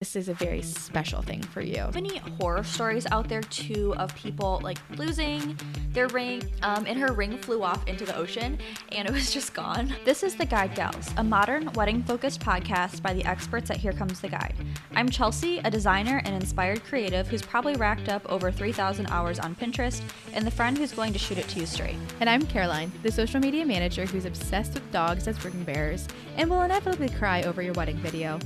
this is a very special thing for you. Many horror stories out there too of people like losing their ring, and her ring flew off into the ocean and it was just gone. This is The Guide Gals, a modern wedding-focused podcast by the experts at Here Comes the Guide. I'm Chelsea, a designer and inspired creative who's probably racked up over 3,000 hours on Pinterest, and the friend who's going to shoot it to you straight. And I'm Caroline, the social media manager who's obsessed with dogs as ring bearers and will inevitably cry over your wedding video.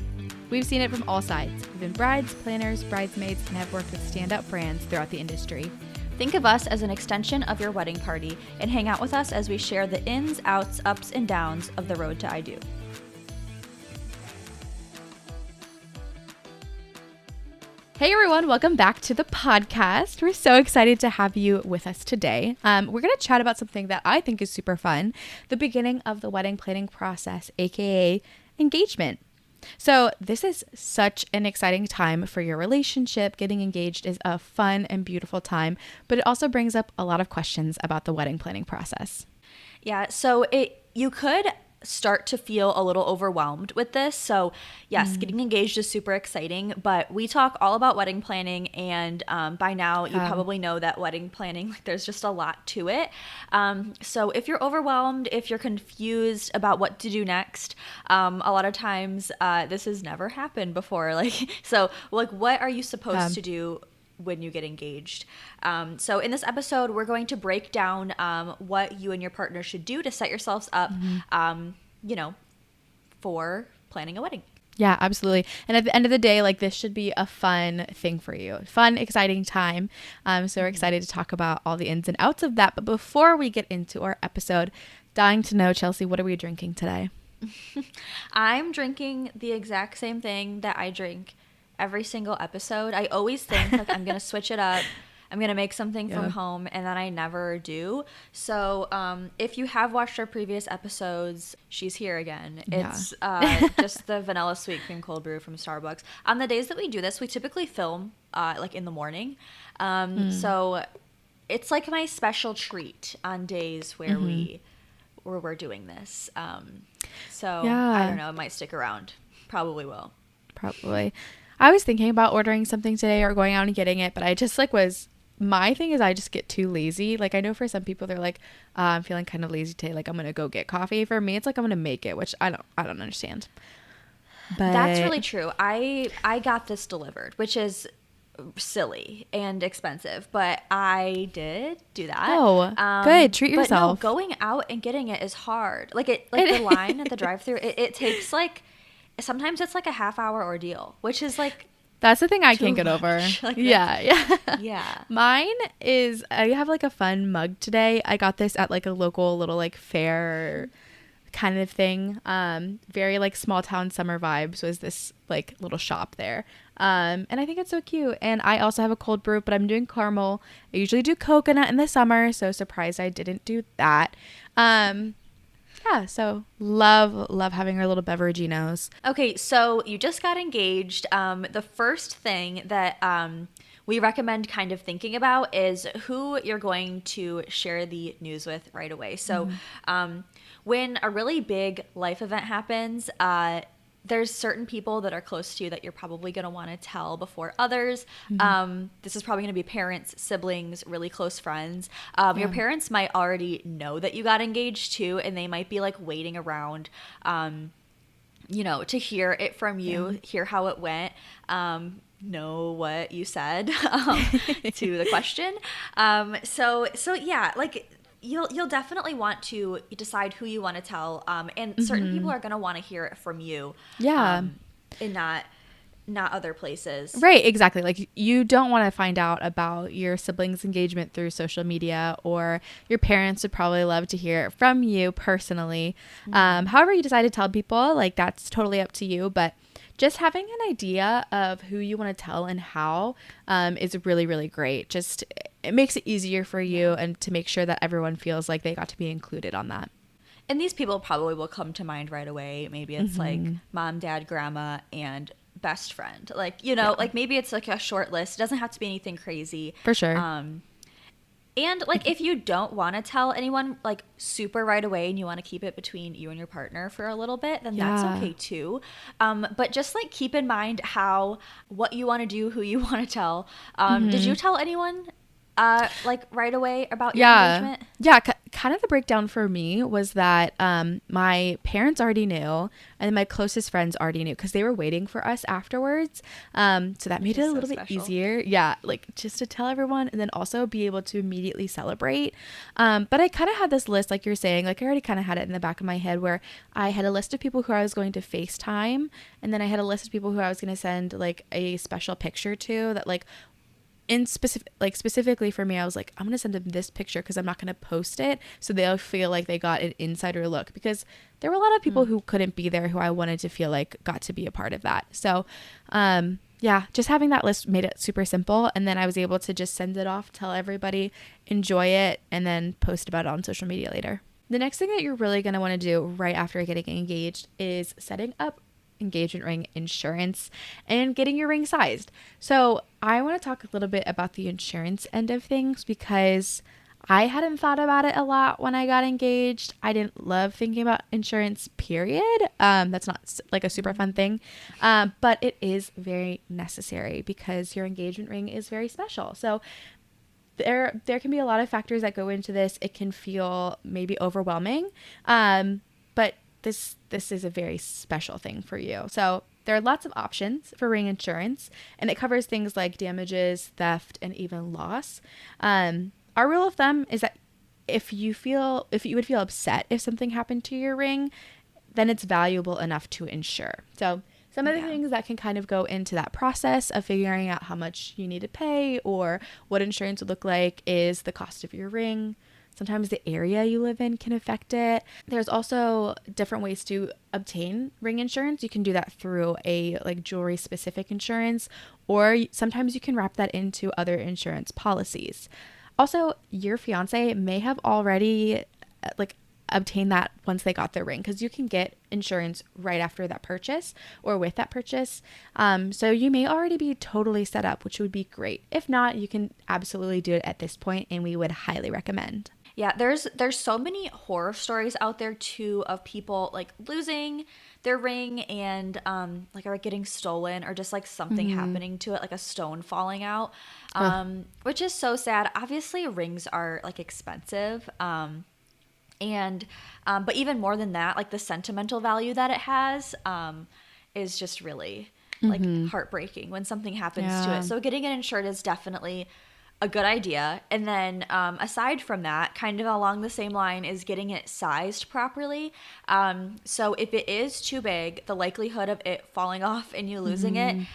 We've seen it from all sides. We've been brides, planners, bridesmaids, and have worked with standout brands throughout the industry. Think of us as an extension of your wedding party and hang out with us as we share the ins, outs, ups, and downs of the road to I Do. Hey everyone, welcome back to the podcast. We're so excited to have you with us today. We're going to chat about something that I think is super fun, the beginning of the wedding planning process, aka engagement. So this is such an exciting time for your relationship. Getting engaged is a fun and beautiful time, but it also brings up a lot of questions about the wedding planning process. Yeah, so you could start to feel a little overwhelmed with this. So yes, getting engaged is super exciting, but we talk all about wedding planning, and by now you probably know that wedding planning, like, there's just a lot to it. So if you're overwhelmed, if you're confused about what to do next, a lot of times this has never happened before. So what are you supposed to do when you get engaged? So in this episode, we're going to break down what you and your partner should do to set yourselves up, for planning a wedding. Yeah, absolutely. And at the end of the day, this should be a fun thing for you. Fun, exciting time. So we're excited to talk about all the ins and outs of that. But before we get into our episode, dying to know, Chelsea, what are we drinking today? I'm drinking the exact same thing that I drink every single episode. I always think I'm going to switch it up. I'm going to make something from home, and then I never do. So if you have watched our previous episodes, she's here again. It's just the vanilla sweet cream cold brew from Starbucks. On the days that we do this, we typically film in the morning. So it's like my special treat on days where we're doing this. I don't know. It might stick around. Probably will. Probably. I was thinking about ordering something today or going out and getting it, but I just my thing is I just get too lazy. I know for some people they're like, I'm feeling kind of lazy today. I'm going to go get coffee. For me, it's I'm going to make it, which I don't understand. But that's really true. I got this delivered, which is silly and expensive, but I did do that. Oh, good. Treat yourself. But no, going out and getting it is hard. The line at the drive-thru, it takes sometimes it's a half-hour ordeal, which is that's the thing I can't get over. Yeah. Mine is, I have a fun mug today. I got this at a local little fair kind of thing. Very small town summer vibes was this little shop there. And I think it's so cute. And I also have a cold brew, but I'm doing caramel. I usually do coconut in the summer, so surprised I didn't do that. Yeah, so love having our little beveraginos. Okay, so you just got engaged. The first thing that we recommend kind of thinking about is who you're going to share the news with right away. So when a really big life event happens, there's certain people that are close to you that you're probably going to want to tell before others. This is probably going to be parents, siblings, really close friends. Your parents might already know that you got engaged too, and they might be waiting around, to hear it from you, hear how it went, know what you said to the question. You'll definitely want to decide who you want to tell, and certain people are going to want to hear it from you, and not other places. Right, exactly. You don't want to find out about your sibling's engagement through social media, or your parents would probably love to hear it from you personally. However you decide to tell people, that's totally up to you, but just having an idea of who you want to tell and how is really, really great. It makes it easier for you and to make sure that everyone feels like they got to be included on that. And these people probably will come to mind right away. Maybe it's mom, dad, grandma, and best friend. Maybe it's a short list. It doesn't have to be anything crazy. For sure. And like if you don't want to tell anyone like super right away and you want to keep it between you and your partner for a little bit, then that's Yeah. okay too. But just like keep in mind what you want to do, who you want to tell. Did you tell anyone like right away about your Yeah. engagement? Yeah. Kind of the breakdown for me was that my parents already knew, and my closest friends already knew because they were waiting for us afterwards. So that Which made is it a so little bit special. easier. Yeah. Like just to tell everyone and then also be able to immediately celebrate. But I kind of had this list, like you're saying, like I already kind of had it in the back of my head where I had a list of people who I was going to FaceTime. And then I had a list of people who I was going to send like a special picture to that like in specific, like specifically for me, I was like, I'm gonna send them this picture because I'm not gonna post it, so they'll feel like they got an insider look. Because there were a lot of people who couldn't be there who I wanted to feel like got to be a part of that. So, yeah, just having that list made it super simple, and then I was able to just send it off, tell everybody, enjoy it, and then post about it on social media later. The next thing that you're really gonna want to do right after getting engaged is setting up engagement ring insurance and getting your ring sized. So, I want to talk a little bit about the insurance end of things because I hadn't thought about it a lot when I got engaged. I didn't love thinking about insurance, period. That's not like a super fun thing, but it is very necessary because your engagement ring is very special. So, there can be a lot of factors that go into this. It can feel maybe overwhelming, but this is a very special thing for you. So there are lots of options for ring insurance, and it covers things like damages, theft, and even loss. Our rule of thumb is that if you would feel upset if something happened to your ring, then it's valuable enough to insure. So some of the Yeah. things that can kind of go into that process of figuring out how much you need to pay or what insurance would look like is the cost of your ring. Sometimes the area you live in can affect it. There's also different ways to obtain ring insurance. You can do that through a like jewelry specific insurance, or sometimes you can wrap that into other insurance policies. Also, your fiance may have already like obtain that once they got their ring because you can get insurance right after that purchase or with that purchase. So you may already be totally set up, which would be great. If not, you can absolutely do it at this point, and we would highly recommend. Yeah, there's so many horror stories out there too of people like losing their ring and like are getting stolen or just like something happening to it, like a stone falling out, Ugh. which is so sad. Obviously, rings are like expensive, and but even more than that, like the sentimental value that it has is just really like heartbreaking when something happens to it. Yeah. So getting it insured is definitely a good idea. And then aside from that, kind of along the same line is getting it sized properly. So if it is too big, the likelihood of it falling off and you losing it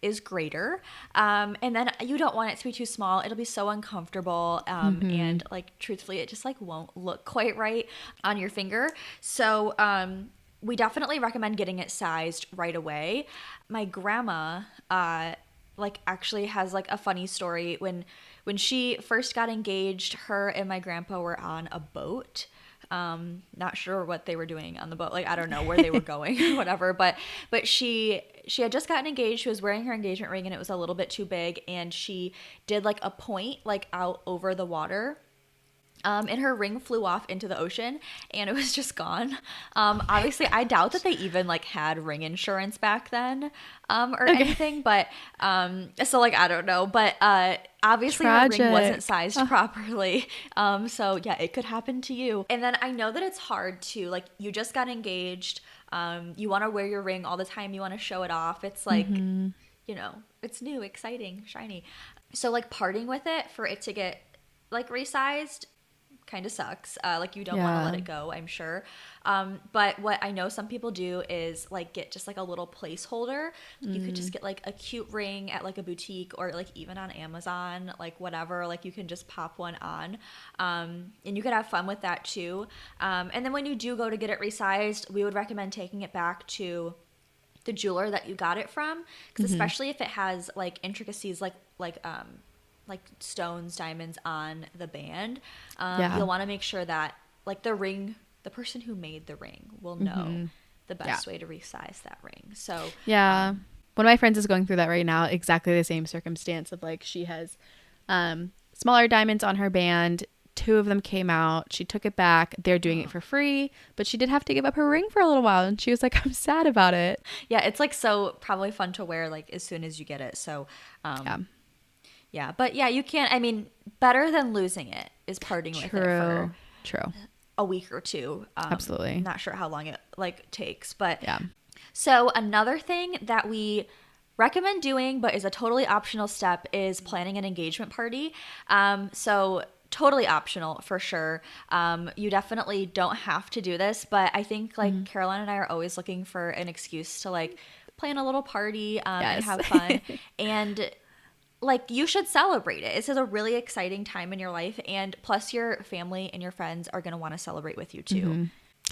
is greater. And then you don't want it to be too small. It'll be so uncomfortable. And like truthfully, it just like won't look quite right on your finger. So we definitely recommend getting it sized right away. My grandma like actually has like a funny story when she first got engaged. Her and my grandpa were on a boat. Not sure what they were doing on the boat. Like I don't know where they were going or whatever. But she had just gotten engaged. She was wearing her engagement ring and it was a little bit too big. And she did like a point like out over the water. And her ring flew off into the ocean and it was just gone. Obviously, I doubt that they even like had ring insurance back then or Okay. anything. But so like, I don't know. But obviously, her ring wasn't Tragic. sized properly. So yeah, it could happen to you. And then I know that it's hard to like, you just got engaged. You want to wear your ring all the time. You want to show it off. It's like, you know, it's new, exciting, shiny. So like parting with it for it to get like resized kind of sucks. Like you don't want to let Yeah. it go, I'm sure. But what I know some people do is like get just like a little placeholder. You could just get like a cute ring at like a boutique or like even on Amazon, like whatever. Like you can just pop one on, and you could have fun with that too. And then when you do go to get it resized, we would recommend taking it back to the jeweler that you got it from, because especially if it has like intricacies like stones, diamonds on the band, Yeah. you'll want to make sure that like the person who made the ring will know the Yeah. best way to resize that ring. So Yeah. One of my friends is going through that right now. Exactly the same circumstance of like she has smaller diamonds on her band. 2 of them came out. She took it back. They're doing it for free, but she did have to give up her ring for a little while, and she was like, I'm sad about it. Yeah, it's like so probably fun to wear like as soon as you get it. So Yeah. yeah, but yeah, you can't. I mean, better than losing it is parting with it for True. a week or two. Absolutely. Not sure how long it like takes, but Yeah. So another thing that we recommend doing, but is a totally optional step, is planning an engagement party. So totally optional for sure. You definitely don't have to do this, but I think like Caroline and I are always looking for an excuse to like plan a little party and Yes. have fun. And like you should celebrate it. This is a really exciting time in your life, and plus your family and your friends are going to want to celebrate with you too.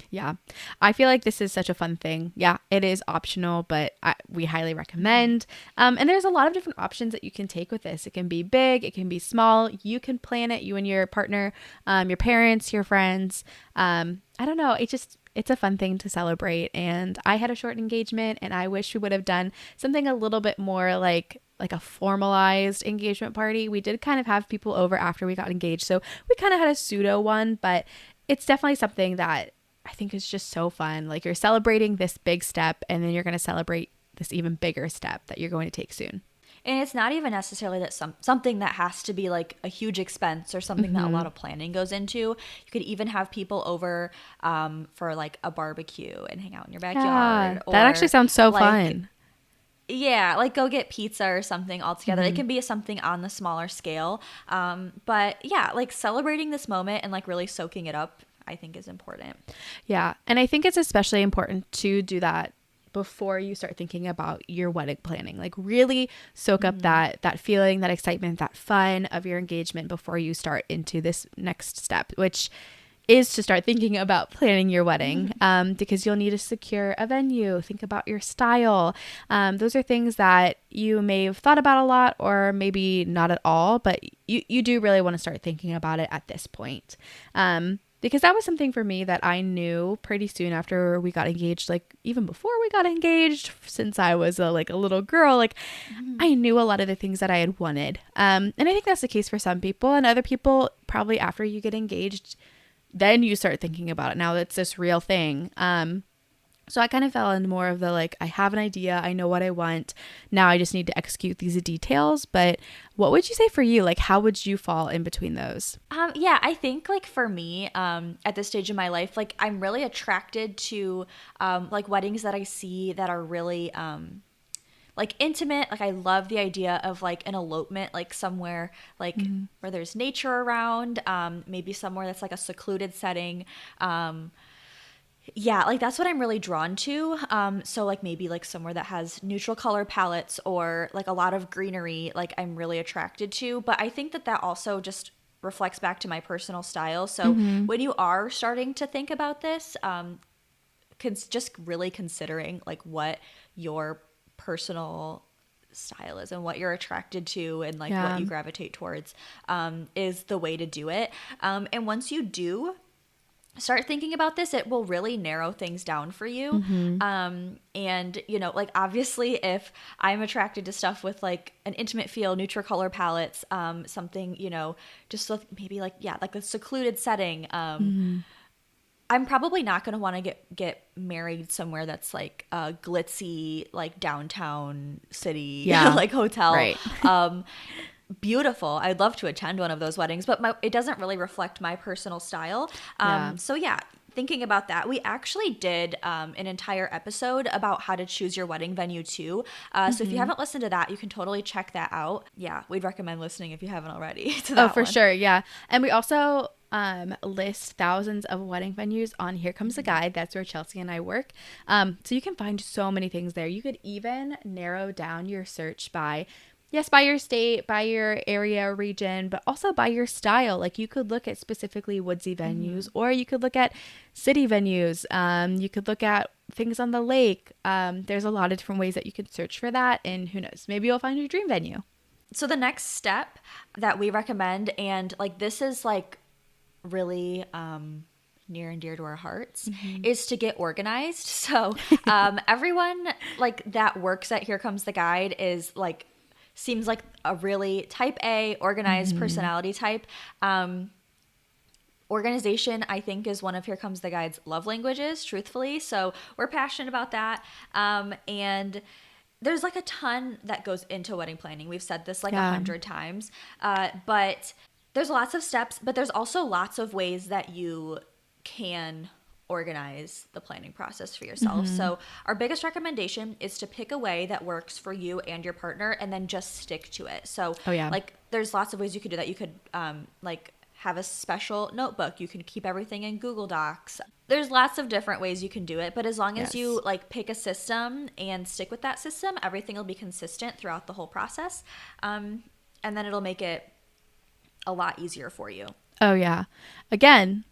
Yeah. I feel like this is such a fun thing. Yeah, it is optional, but we highly recommend. And there's a lot of different options that you can take with this. It can be big, it can be small. You can plan it, you and your partner, your parents, your friends. I don't know. It's a fun thing to celebrate. And I had a short engagement, and I wish we would have done something a little bit more like a formalized engagement party. We did kind of have people over after we got engaged, so we kind of had a pseudo one, but it's definitely something that I think is just so fun. Like you're celebrating this big step, and then you're going to celebrate this even bigger step that you're going to take soon. And it's not even necessarily that something that has to be like a huge expense or something that a lot of planning goes into. You could even have people over for like a barbecue and hang out in your backyard. Yeah, that actually sounds so fun. Yeah, like go get pizza or something all together. It can be something on the smaller scale. But yeah, like celebrating this moment and like really soaking it up, I think is important. Yeah. And I think it's especially important to do that before you start thinking about your wedding planning. Like really soak up that feeling, that excitement, that fun of your engagement before you start into this next step, which is to start thinking about planning your wedding, because you'll need to secure a venue, think about your style. Those are things that you may have thought about a lot or maybe not at all, but you do really want to start thinking about it at this point. Because that was something for me that I knew pretty soon after we got engaged, like even before we got engaged, since I was a little girl, like I knew a lot of the things that I had wanted. And I think that's the case for some people, and other people probably after you get engaged, then you start thinking about it. Now it's this real thing. So I kind of fell into more of the I have an idea, I know what I want. Now I just need to execute these details. But what would you say for you? Like, how would you fall in between those? Yeah, I think like for me, at this stage in my life, like I'm really attracted to like weddings that I see that are really like intimate. Like I love the idea of like an elopement, like somewhere like where there's nature around, maybe somewhere that's like a secluded setting. Yeah, like that's what I'm really drawn to. So like maybe like somewhere that has neutral color palettes or like a lot of greenery, like I'm really attracted to. But I think that that also just reflects back to my personal style. So when you are starting to think about this, just really considering like what your personal style is and what you're attracted to and like what you gravitate towards is the way to do it. And once you do start thinking about this, it will really narrow things down for you. And you know, like obviously if I'm attracted to stuff with like an intimate feel, neutral color palettes, something, you know, just like maybe like, yeah, like a secluded setting, I'm probably not going to want to get married somewhere that's like a glitzy, like downtown city, like hotel. Right. Beautiful. I'd love to attend one of those weddings, but it doesn't really reflect my personal style. So yeah, thinking about that, we actually did an entire episode about how to choose your wedding venue too. So if you haven't listened to that, you can totally check that out. Yeah, we'd recommend listening if you haven't already to that for one. sure. Yeah. And we also list thousands of wedding venues on Here Comes the Guide. That's where Chelsea and I work. So you can find so many things there. You could even narrow down your search by your state, by your area or region, but also by your style. Like you could look at specifically woodsy venues, or you could look at city venues. You could look at things on the lake. There's a lot of different ways that you can search for that. And who knows, maybe you'll find your dream venue. So the next step that we recommend, and like this is like really near and dear to our hearts, is to get organized. So everyone like that works at Here Comes the Guide is like seems like a really type A, organized personality type. Organization, I think, is one of Here Comes the Guide's love languages, truthfully. So we're passionate about that. And there's like a ton that goes into wedding planning. We've said this like 100 times. But there's lots of steps, but there's also lots of ways that you can organize the planning process for yourself. So our biggest recommendation is to pick a way that works for you and your partner and then just stick to it. So like there's lots of ways you could do that. You could like have a special notebook. You can keep everything in Google Docs. There's lots of different ways you can do it, but as long as you like pick a system and stick with that system, everything will be consistent throughout the whole process. And then it'll make it a lot easier for you. Oh yeah. Again,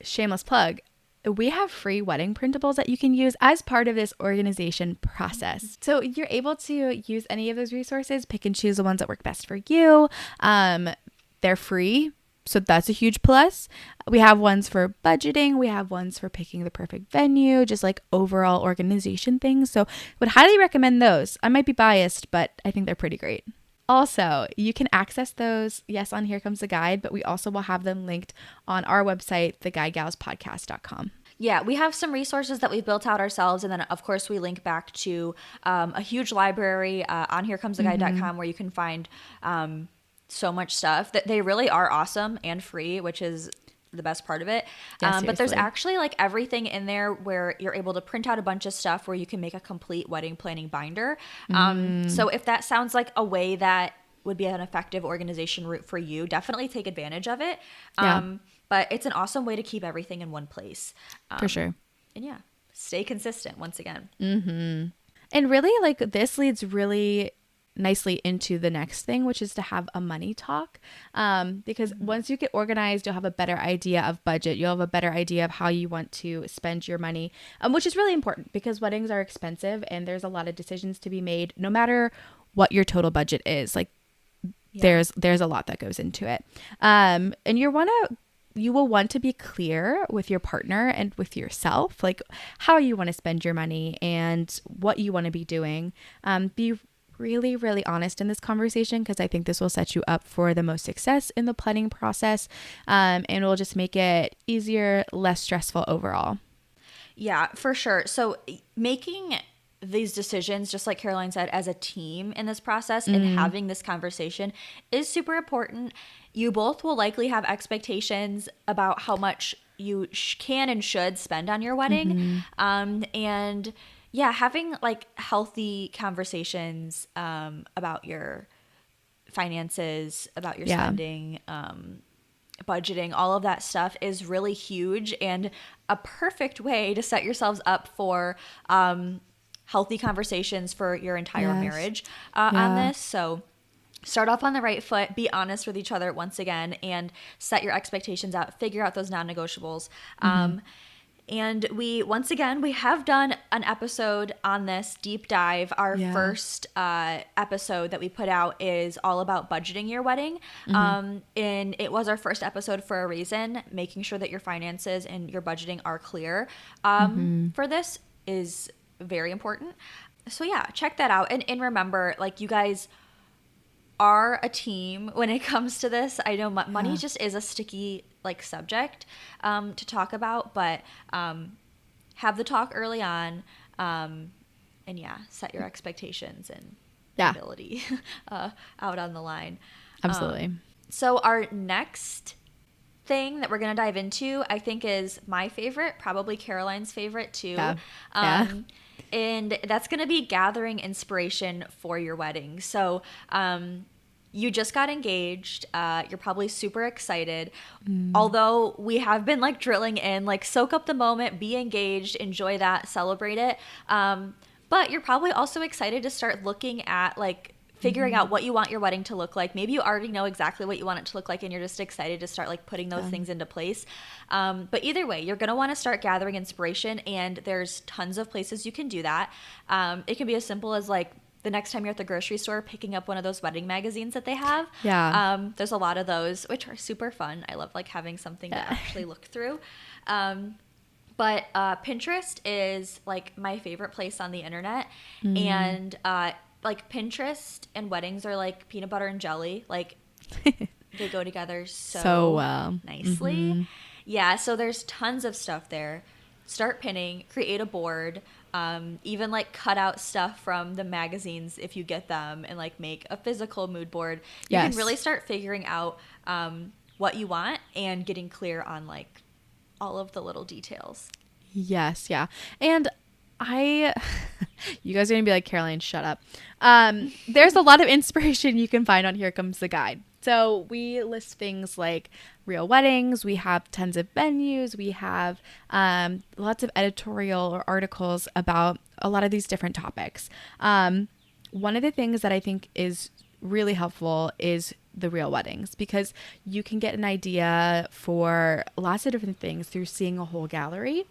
shameless plug. We have free wedding printables that you can use as part of this organization process. So you're able to use any of those resources, pick and choose the ones that work best for you. They're free. So that's a huge plus. We have ones for budgeting. We have ones for picking the perfect venue, just like overall organization things. So would highly recommend those. I might be biased, but I think they're pretty great. Also, you can access those, yes, on Here Comes the Guide, but we also will have them linked on our website, theguidegalspodcast.com. Yeah, we have some resources that we built out ourselves. And then, of course, we link back to a huge library on herecometheguide.com where you can find so much stuff. That they really are awesome and free, which is the best part of it. But there's actually like everything in there where you're able to print out a bunch of stuff where you can make a complete wedding planning binder. So if that sounds like a way that would be an effective organization route for you, definitely take advantage of it. But it's an awesome way to keep everything in one place. For sure. And yeah, stay consistent once again. And really, like, this leads really nicely into the next thing, which is to have a money talk. Because once you get organized, you'll have a better idea of budget. You'll have a better idea of how you want to spend your money, which is really important because weddings are expensive and there's a lot of decisions to be made no matter what your total budget is. Like, there's a lot that goes into it. And you will want to be clear with your partner and with yourself, like how you want to spend your money and what you want to be doing. Be really, really honest in this conversation because I think this will set you up for the most success in the planning process, and it will just make it easier, less stressful overall. Yeah, for sure. So making these decisions, just like Caroline said, as a team in this process and having this conversation is super important. You both will likely have expectations about how much you can and should spend on your wedding. And yeah, having like healthy conversations about your finances, about your spending, budgeting, all of that stuff is really huge and a perfect way to set yourselves up for healthy conversations for your entire marriage on this. So start off on the right foot, be honest with each other once again, and set your expectations out, figure out those non-negotiables. And we have done an episode on this deep dive. Our first episode that we put out is all about budgeting your wedding. And it was our first episode for a reason. Making sure that your finances and your budgeting are clear for this is very important. So yeah, check that out. And remember, like, you guys are a team when it comes to this. I know money just is a sticky like subject to talk about, but have the talk early on, and set your expectations and ability out on the line. Absolutely. So our next thing that we're going to dive into, I think, is my favorite, probably Caroline's favorite too. And that's going to be gathering inspiration for your wedding. So you just got engaged. You're probably super excited. Although we have been like drilling in, like, soak up the moment, be engaged, enjoy that, celebrate it. But you're probably also excited to start looking at like figuring out what you want your wedding to look like. Maybe you already know exactly what you want it to look like and you're just excited to start like putting those things into place. But either way, you're going to want to start gathering inspiration, and there's tons of places you can do that. It can be as simple as like the next time you're at the grocery store, picking up one of those wedding magazines that they have. There's a lot of those, which are super fun. I love like having something to actually look through. But Pinterest is like my favorite place on the internet. And like Pinterest and weddings are like peanut butter and jelly. Like they go together So well. nicely. Mm-hmm. Yeah, so there's tons of stuff there. Start pinning, create a board, even like cut out stuff from the magazines if you get them and like make a physical mood board. You Yes. can really start figuring out what you want and getting clear on like all of the little details. Yes, yeah. And you guys are going to be like, Caroline, shut up. There's a lot of inspiration you can find on Here Comes the Guide. So we list things like real weddings. We have tons of venues. We have lots of editorial or articles about a lot of these different topics. One of the things that I think is really helpful is the real weddings, because you can get an idea for lots of different things through seeing a whole gallery.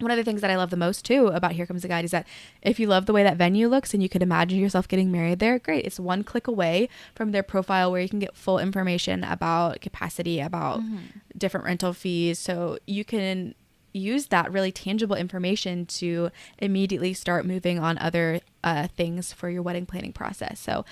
One of the things that I love the most too about Here Comes the Guide is that if you love the way that venue looks and you could imagine yourself getting married there, great. It's one click away from their profile where you can get full information about capacity, about different rental fees. So you can use that really tangible information to immediately start moving on other things for your wedding planning process. So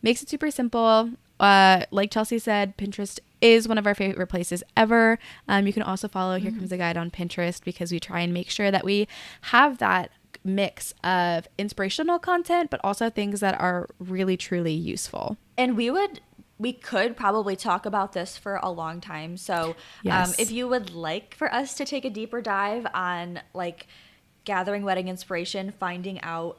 makes it super simple. Like Chelsea said, Pinterest is one of our favorite places ever. You can also follow Here Comes the Guide on Pinterest, because we try and make sure that we have that mix of inspirational content, but also things that are really, truly useful. And we could probably talk about this for a long time. So Yes. if you would like for us to take a deeper dive on like gathering wedding inspiration, finding out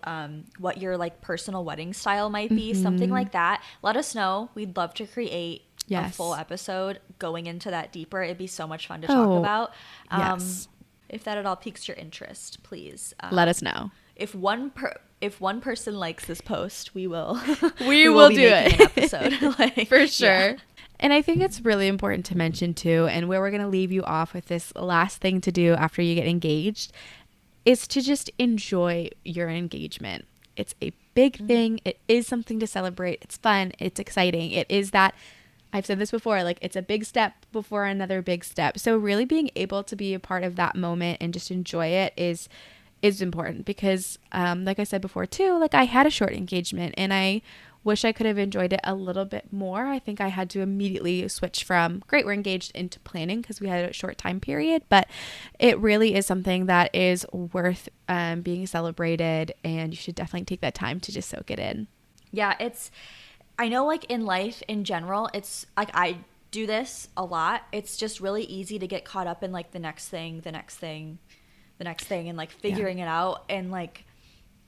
what your like personal wedding style might be, something like that, let us know. We'd love to create a full episode going into that deeper. It'd be so much fun to talk about. Yes. If that at all piques your interest, please Let us know. If one person likes this post, we will we will be do making it. an episode. Like, for sure. Yeah. And I think it's really important to mention too, and where we're going to leave you off with this last thing to do after you get engaged, is to just enjoy your engagement. It's a big thing. It is something to celebrate. It's fun. It's exciting. It is that, I've said this before, like it's a big step before another big step. So really being able to be a part of that moment and just enjoy it is important, because like I said before too, like I had a short engagement and I wish I could have enjoyed it a little bit more. I think I had to immediately switch from great, we're engaged, into planning because we had a short time period. But it really is something that is worth being celebrated, and you should definitely take that time to just soak it in. Yeah, I know like in life in general, it's like I do this a lot. It's just really easy to get caught up in like the next thing, and like figuring it out and like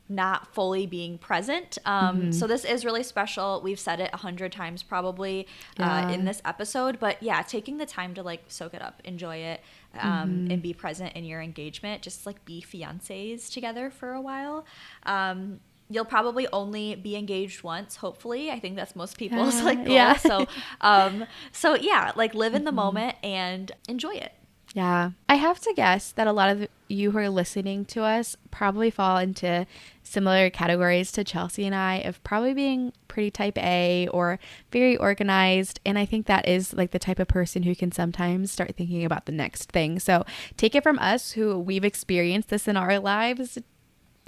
not fully being present. So this is really special. We've said it 100 times probably in this episode, but yeah, taking the time to like soak it up, enjoy it, and be present in your engagement, just like be fiancés together for a while. You'll probably only be engaged once, hopefully. I think that's most people's like goal. Yeah. So yeah, like live in the moment and enjoy it. Yeah. I have to guess that a lot of you who are listening to us probably fall into similar categories to Chelsea and I, of probably being pretty type A or very organized. And I think that is like the type of person who can sometimes start thinking about the next thing. So take it from us who we've experienced this in our lives.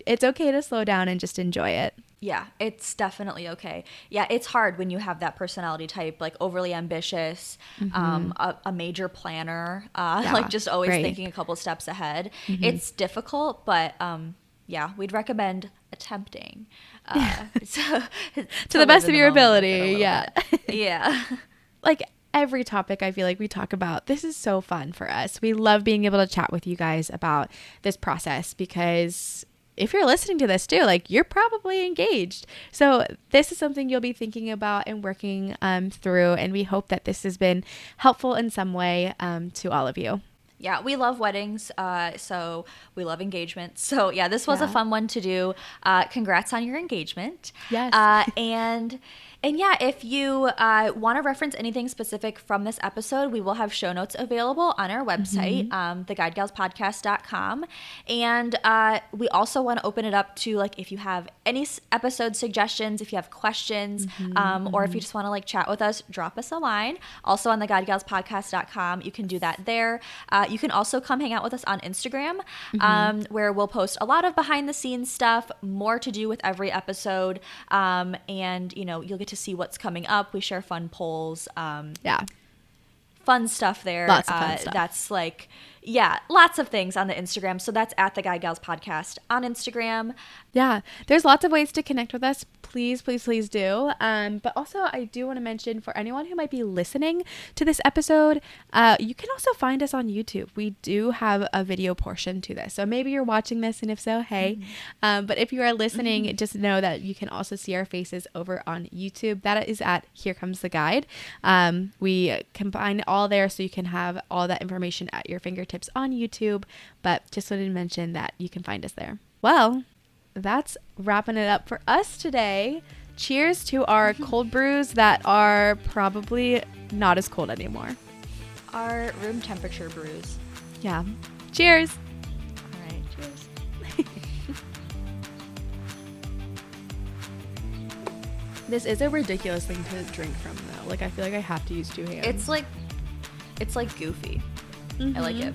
It's okay to slow down and just enjoy it. Yeah, it's definitely okay. Yeah, it's hard when you have that personality type, like overly ambitious, a major planner, like just always thinking a couple steps ahead. It's difficult, but yeah, we'd recommend attempting to the best of your ability. Yeah. Yeah. Like every topic I feel like we talk about, this is so fun for us. We love being able to chat with you guys about this process, because if you're listening to this too, like you're probably engaged. So this is something you'll be thinking about and working through. And we hope that this has been helpful in some way to all of you. Yeah, we love weddings, so we love engagements. So yeah, this was a fun one to do. Congrats on your engagement. Yes. And yeah, if you want to reference anything specific from this episode, we will have show notes available on our website, theguidegalspodcast.com. And we also want to open it up to like if you have any episode suggestions, if you have questions, or if you just want to like chat with us, drop us a line. Also on theguidegalspodcast.com, you can do that there. You can also come hang out with us on Instagram, where we'll post a lot of behind the scenes stuff, more to do with every episode. And, you know, you'll get to see what's coming up. We share fun polls. Fun stuff there. Lots of fun stuff. That's like, yeah, lots of things on the Instagram. So that's at the Guy Gals Podcast on Instagram. Yeah, there's lots of ways to connect with us. Please, please, please do. But also, I do want to mention for anyone who might be listening to this episode, you can also find us on YouTube. We do have a video portion to this. So maybe you're watching this, and if so, hey. But if you are listening, just know that you can also see our faces over on YouTube. That is at Here Comes the Guide. We combine it all there so you can have all that information at your fingertips on YouTube. But just wanted to mention that you can find us there. Well, that's wrapping it up for us today. Cheers to our cold brews that are probably not as cold anymore. Our room temperature brews. Yeah. Cheers. All right. Cheers. This is a ridiculous thing to drink from, though. Like, I feel like I have to use two hands. It's like goofy. I like it.